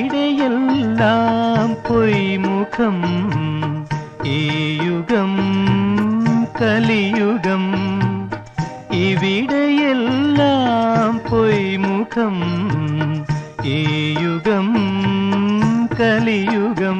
ഇവിടെയെല്ലാം പൊയ്മുഖം ഈ യുഗം കലിയുഗം ഇവിടെയെല്ലാം പൊയ്മുഖം ഈ യുഗം കലിയുഗം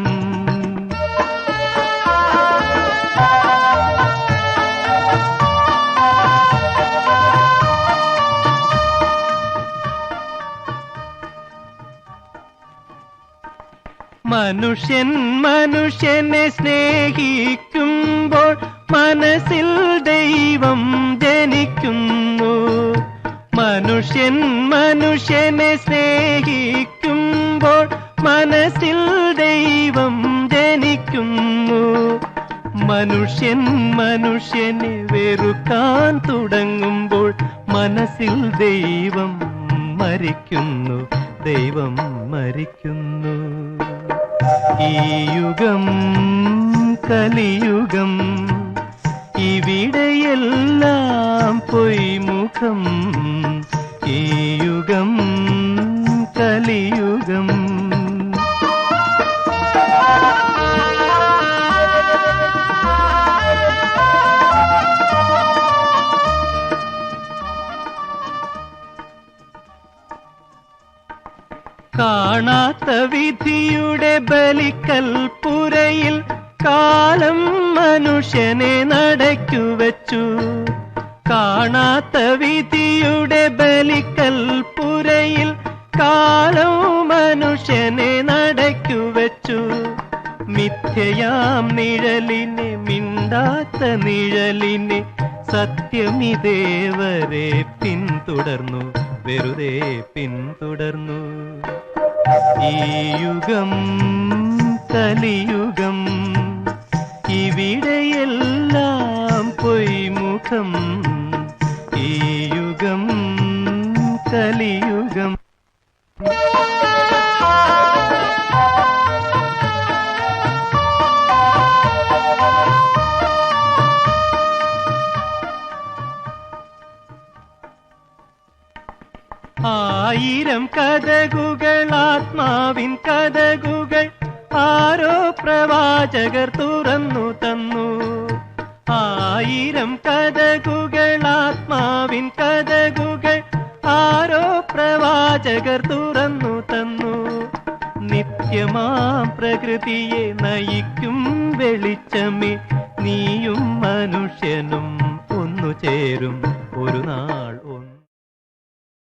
മനുഷ്യൻ മനുഷ്യനെ സ്നേഹിക്കുമ്പോൾ മനസ്സിൽ ദൈവം ജനിക്കുന്നു. മനുഷ്യൻ മനുഷ്യനെ സ്നേഹിക്കുമ്പോൾ മനസ്സിൽ ദൈവം ജനിക്കുന്നു. മനുഷ്യൻ മനുഷ്യനെ വെറുക്കാൻ തുടങ്ങുമ്പോൾ മനസ്സിൽ ദൈവം മരിക്കുന്നു, ദൈവം മരിക്കുന്നു. ഈ യുഗം കലിയുഗം ഇവിടെയെല്ലാം പൊയ്മുഖം ഈ യുഗം കലിയുഗം. കാണാത്ത വിധിയുടെ ബലിക്കൽപ്പുരയിൽ കാലം മനുഷ്യനെ നടക്കുവച്ചു. കാണാത്ത വിധിയുടെ ബലിക്കൽപ്പുരയിൽ കാലം മനുഷ്യനെ നടക്കുവച്ചു. മിഥ്യയാം നിഴലിനെ മിണ്ടാത്ത നിഴലിനെ സത്യമിതേവരെ പിന്തുടർന്നു, വെറുതെ പിന്തുടർന്നു. ഈ യുഗം കലിയുഗം ഇവിടെയെല്ലാം പൊയ്മുഖം ഈ യുഗം കലിയുഗം. ആയിരം കഥകുകൾ ആത്മാവിൻ കഥകുകൾ ആരോ പ്രവാചകർ തുറന്നു തന്നു. ആയിരം കഥകുകൾ ആത്മാവിൻ കഥകുകൾ ആരോ പ്രവാചകർ തുറന്നു തന്നു. നിത്യമാം പ്രകൃതിയെ നയിക്കും വെളിച്ചമേ നീയും മനുഷ്യനും ഒന്നു ചേരും ഒരു നാൾ